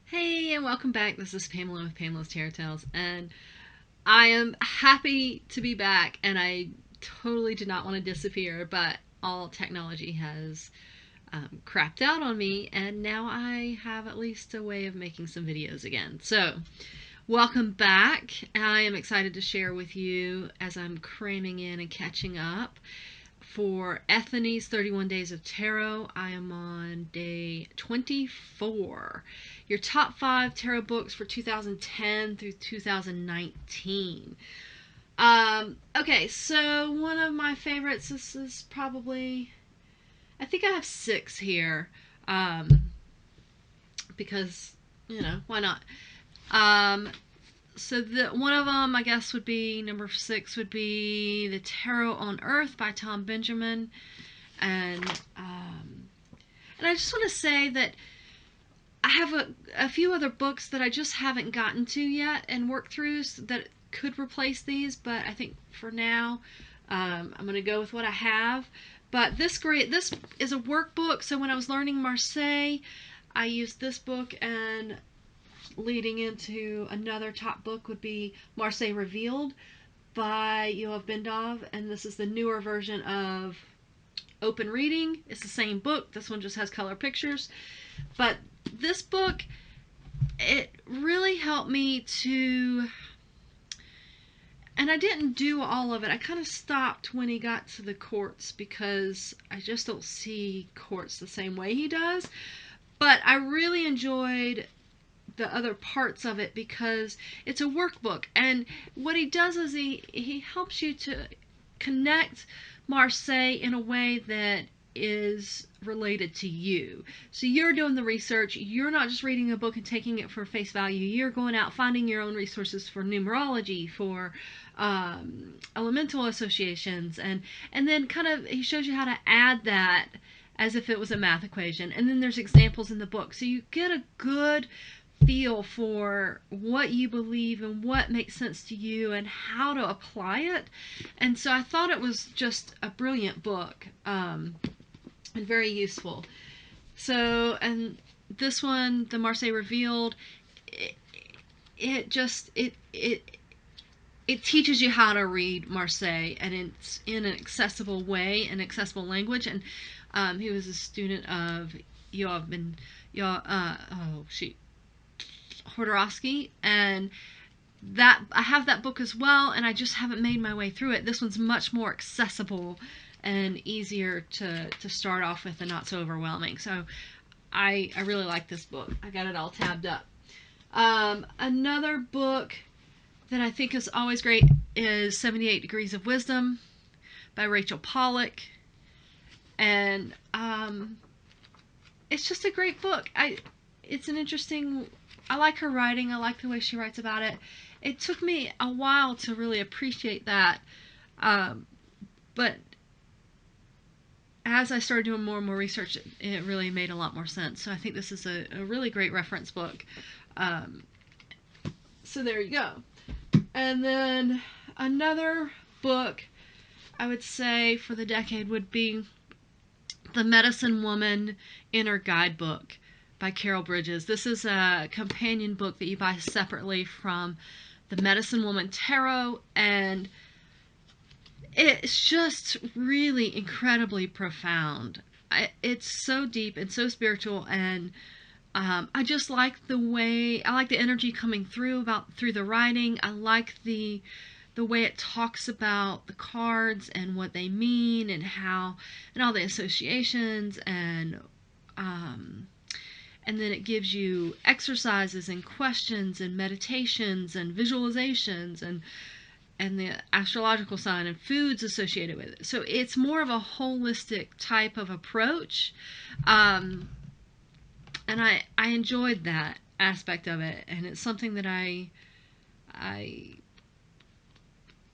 Hey, and welcome back. This is Pamela with Pamela's Tarot Tales, and I am happy to be back. And I totally did not want to disappear, but all technology has crapped out on me, and now I have at least a way of making some videos again. So, welcome back. I am excited to share with you as I'm cramming in and catching up. For Ethony's 31 Days of Tarot, I am on day 24. Your top 5 tarot books for 2010 through 2019. Okay, so one of my favorites, this is probably, I think I have 6 here, because, why not? So one of them, I guess, would be number 6 would be The Tarot on Earth by Tom Benjamin, and I just want to say that I have a few other books that I just haven't gotten to yet and worked through that could replace these, but I think for now I'm going to go with what I have. But this is a workbook, so when I was learning Marseille, I used this book, and leading into another top book would be Marseilles Revealed by Yoav Bendov, and this is the newer version of Open Reading. It's the same book, this one just has color pictures, but this book, it really helped me to, and I didn't do all of it. I kind of stopped when he got to the quartz because I just don't see quartz the same way he does, but I really enjoyed the other parts of it because it's a workbook, and what he does is he helps you to connect Marseille in a way that is related to you. So you're doing the research, you're not just reading a book and taking it for face value, you're going out finding your own resources for numerology, for elemental associations, and then kind of he shows you how to add that as if it was a math equation, and then there's examples in the book, so you get a good feel for what you believe and what makes sense to you and how to apply it. And so I thought it was just a brilliant book, and very useful. So, and this one, the Marseilles Revealed, it teaches you how to read Marseille, and it's in an accessible way, an accessible language. And he was a student of Hodorowski, and that I have that book as well, and I just haven't made my way through it. This one's much more accessible and easier to start off with, and not so overwhelming. So I really like this book. I got it all tabbed up. Another book that I think is always great is 78 Degrees of Wisdom by Rachel Pollack, and it's just a great book. It's an interesting, I like her writing. I like the way she writes about it. It took me a while to really appreciate that, but as I started doing more and more research, it really made a lot more sense. So I think this is a really great reference book. So there you go. And then another book I would say for the decade would be The Medicine Woman Inner Guidebook by Carol Bridges. This is a companion book that you buy separately from the Medicine Woman Tarot, and it's just really incredibly profound. It's so deep and so spiritual, and I just like the way, I like the energy coming through the writing. I like the way it talks about the cards and what they mean, and how, and all the associations, and then it gives you exercises and questions and meditations and visualizations, and the astrological sign and foods associated with it. So it's more of a holistic type of approach, and I enjoyed that aspect of it, and it's something that I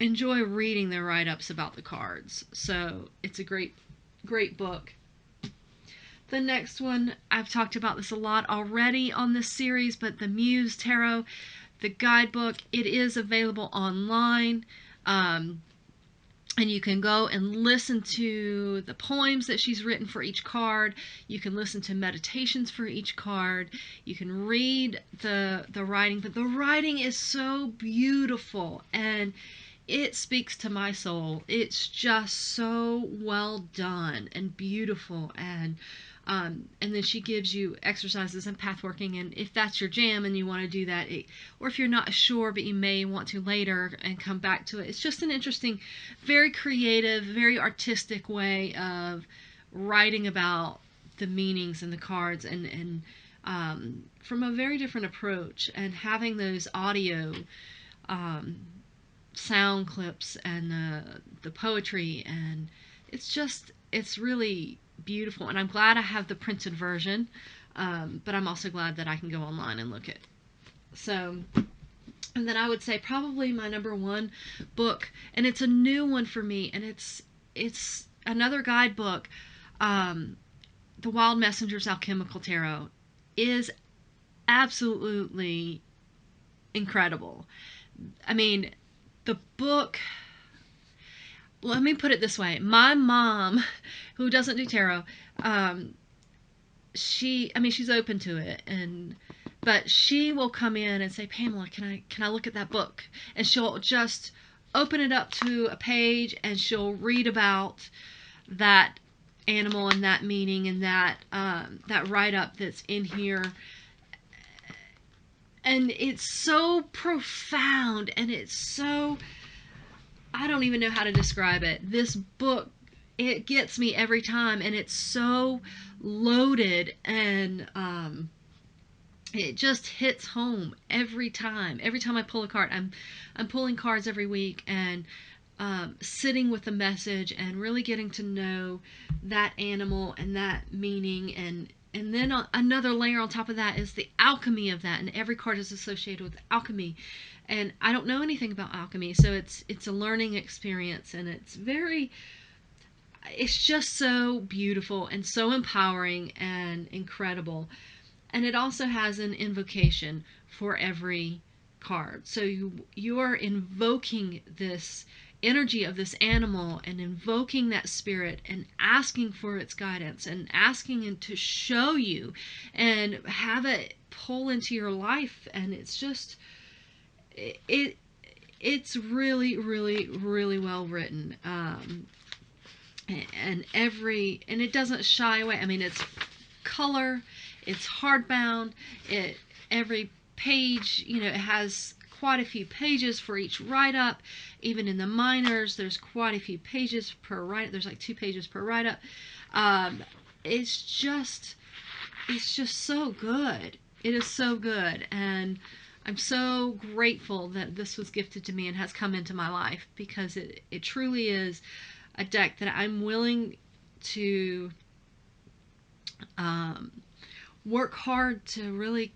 enjoy reading the write-ups about the cards. So it's a great book. The next one, I've talked about this a lot already on this series, but the Muse Tarot, the guidebook, it is available online. And you can go and listen to the poems that she's written for each card. You can listen to meditations for each card. You can read the writing, but the writing is so beautiful and it speaks to my soul. It's just so well done and beautiful, and then she gives you exercises and path working, and if that's your jam and you want to do that, or if you're not sure but you may want to later and come back to it, it's just an interesting, very creative, very artistic way of writing about the meanings and the cards, and from a very different approach, and having those audio sound clips and the poetry, and it's really beautiful, and I'm glad I have the printed version, but I'm also glad that I can go online and look at. So, and then I would say probably my number one book, and it's a new one for me, and it's another guidebook. The Wild Messenger's Alchemical Tarot is absolutely incredible. I mean, the book, let me put it this way. My mom, who doesn't do tarot, she's open to it, but she will come in and say, Pamela, can I look at that book? And she'll just open it up to a page and she'll read about that animal and that meaning and that write-up that's in here. And it's so profound, and it's so, I don't even know how to describe it. This book, it gets me every time, and it's so loaded, and it just hits home every time. Every time I pull a card, I'm pulling cards every week, and sitting with the message and really getting to know that animal and that meaning, and then another layer on top of that is the alchemy of that, and every card is associated with alchemy. And I don't know anything about alchemy, so it's a learning experience, and it's just so beautiful and so empowering and incredible. And it also has an invocation for every card. So you are invoking this energy of this animal and invoking that spirit and asking for its guidance and asking it to show you and have it pull into your life. And it's just, it's really, really, really well written. And it doesn't shy away. I mean, it's color, it's hardbound, every page, it has quite a few pages for each write-up. Even in the minors, there's quite a few pages per write-up. There's like 2 pages per write-up. It's just so good. It is so good, and I'm so grateful that this was gifted to me and has come into my life, because it truly is a deck that I'm willing to work hard to really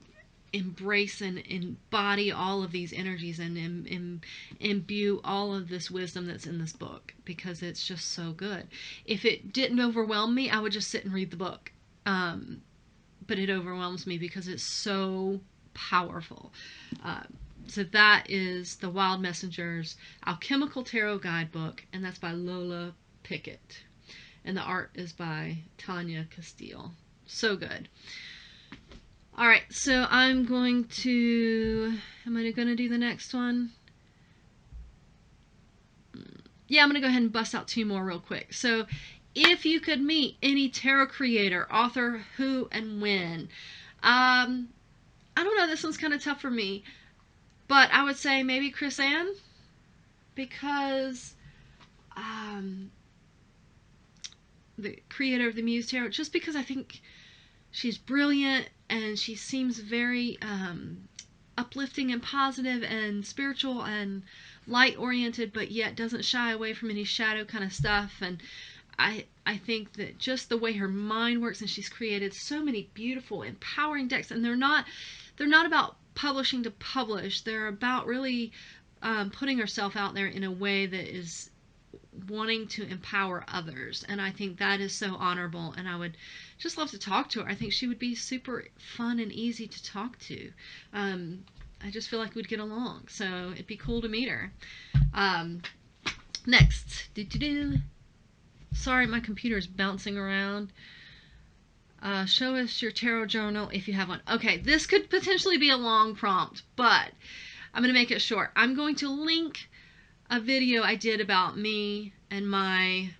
embrace and embody all of these energies and imbue all of this wisdom that's in this book, because it's just so good. If it didn't overwhelm me, I would just sit and read the book. But it overwhelms me because it's so powerful. So that is The Wild Messenger's Alchemical Tarot Guidebook, and that's by Lola Pickett. And the art is by Tanya Castile. So good. All right, so am I going to do the next one? Yeah, I'm going to go ahead and bust out 2 more real quick. So, if you could meet any tarot creator, author, who, and when? I don't know, this one's kind of tough for me, but I would say maybe Chris Ann, because the creator of the Muse Tarot, just because I think she's brilliant, and she seems very uplifting and positive and spiritual and light-oriented, but yet doesn't shy away from any shadow kind of stuff. And I think that just the way her mind works, and she's created so many beautiful, empowering decks, and they're not about publishing to publish. They're about really putting herself out there in a way that is wanting to empower others, and I think that is so honorable, and I would just love to talk to her. I think she would be super fun and easy to talk to. I just feel like we'd get along, so it'd be cool to meet her. Next. Sorry, my computer is bouncing around. Show us your tarot journal if you have one. Okay, this could potentially be a long prompt, but I'm going to make it short. I'm going to link a video I did about me and my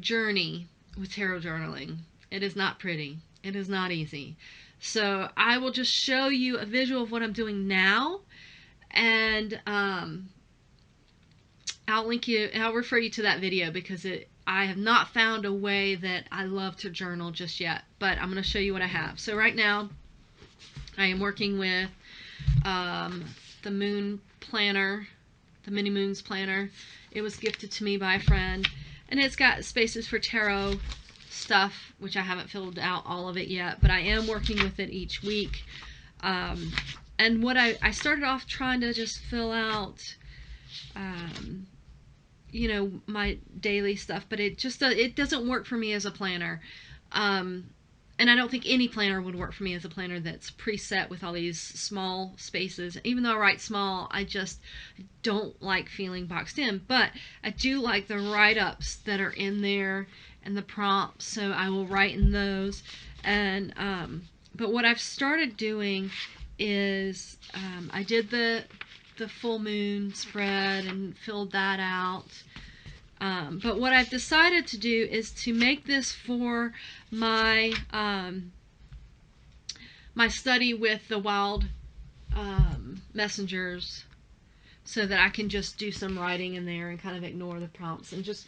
journey with tarot journaling. It is not pretty. It is not easy. So I will just show you a visual of what I'm doing now, and I'll link you, and I'll refer you to that video because I have not found a way that I love to journal just yet, but I'm going to show you what I have. So right now I am working with the Moon Planner, the Mini Moons Planner. It was gifted to me by a friend, and it's got spaces for tarot stuff, which I haven't filled out all of it yet, but I am working with it each week. And what I started off trying to just fill out you know, my daily stuff, but it doesn't work for me as a planner. And I don't think any planner would work for me as a planner that's preset with all these small spaces. Even though I write small, I don't like feeling boxed in, but I do like the write-ups that are in there and the prompts, so I will write in those. And but what I've started doing is I did the full moon spread and filled that out. But what I've decided to do is to make this for my my study with the wild messengers, so that I can just do some writing in there and kind of ignore the prompts and just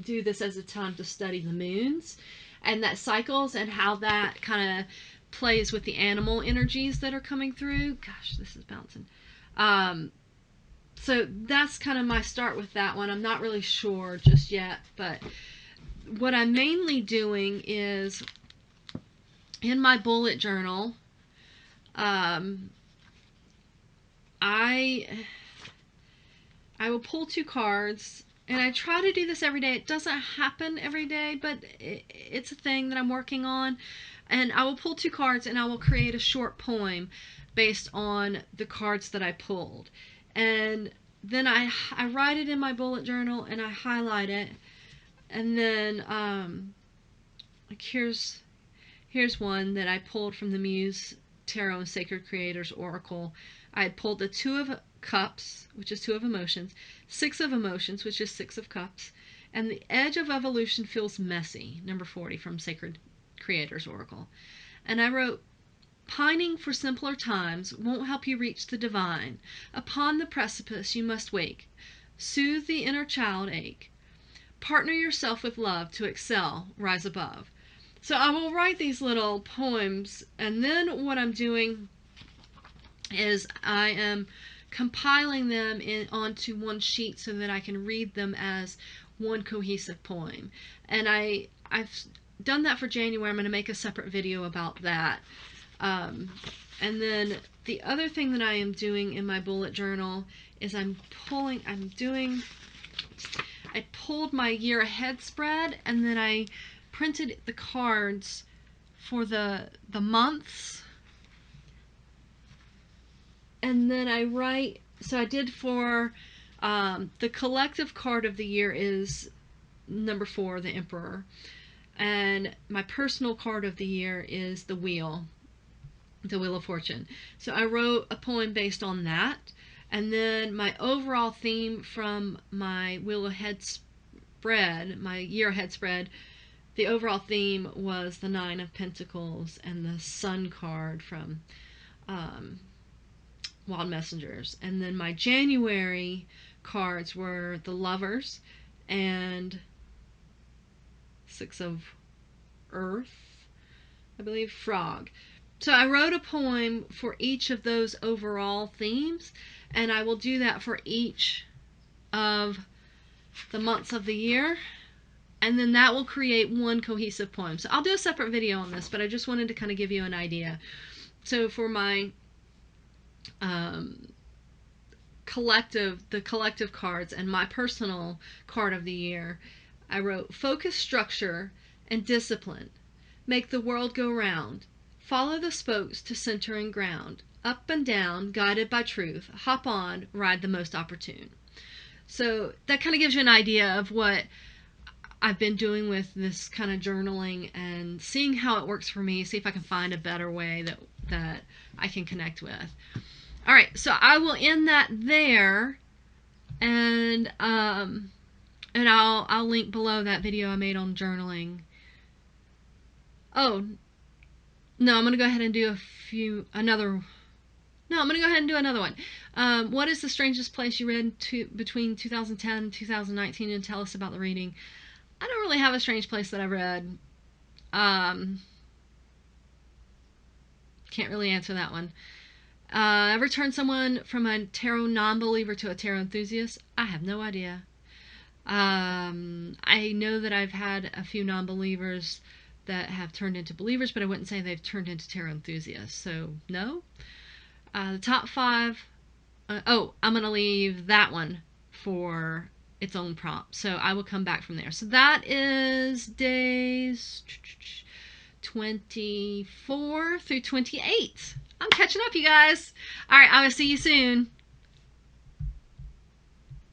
do this as a time to study the moons and that cycles and how that kind of plays with the animal energies that are coming through. Gosh, this is bouncing. So that's kind of my start with that one. I'm not really sure just yet, but what I'm mainly doing is in my bullet journal, I will pull 2 cards, and I try to do this every day. It doesn't happen every day, but it's a thing that I'm working on. And I will pull 2 cards, and I will create a short poem based on the cards that I pulled. And then I write it in my bullet journal, and I highlight it. And then like here's one that I pulled from the Muse Tarot and Sacred Creators Oracle. I had pulled the 2 of Cups, which is 2 of emotions, 6 of emotions, which is 6 of cups, and the edge of evolution feels messy, number 40 from Sacred Creators Oracle. And I wrote, pining for simpler times won't help you reach the divine. Upon the precipice you must wake. Soothe the inner child ache. Partner yourself with love to excel, rise above. So I will write these little poems, and then what I'm doing is I am compiling them onto one sheet so that I can read them as one cohesive poem. And I've done that for January. I'm going to make a separate video about that. And then the other thing that I am doing in my bullet journal is I pulled my year ahead spread, and then I printed the cards for the months, and then I write. So I did for the collective card of the year is number 4, the Emperor, and my personal card of the year is the Wheel of Fortune. So I wrote a poem based on that, and then my overall theme from my Wheel ahead spread, my year ahead spread, the overall theme was the 9 of Pentacles and the Sun card from Wild Messengers. And then my January cards were the Lovers and 6 of Earth, I believe, Frog. So I wrote a poem for each of those overall themes, and I will do that for each of the months of the year, and then that will create one cohesive poem. So I'll do a separate video on this, but I just wanted to kind of give you an idea. So for my collective cards and my personal card of the year, I wrote focus, structure, and discipline. Make the world go round. Follow the spokes to center and ground. Up and down, guided by truth. Hop on, ride the most opportune. So that kind of gives you an idea of what I've been doing with this kind of journaling and seeing how it works for me. See if I can find a better way that I can connect with. All right, so I will end that there, and I'll link below that video I made on journaling. Oh no, I'm gonna go ahead and do another one. What is the strangest place you read between 2010 and 2019, and tell us about the reading? I don't really have a strange place that I've read. Can't really answer that one. Ever turned someone from a tarot non-believer to a tarot enthusiast? I have no idea. I know that I've had a few non-believers that have turned into believers, but I wouldn't say they've turned into tarot enthusiasts. So, no. The top 5. I'm going to leave that one for its own prompt. So I will come back from there. So that is days 24 through 28. I'm catching up, you guys. All right, I will see you soon.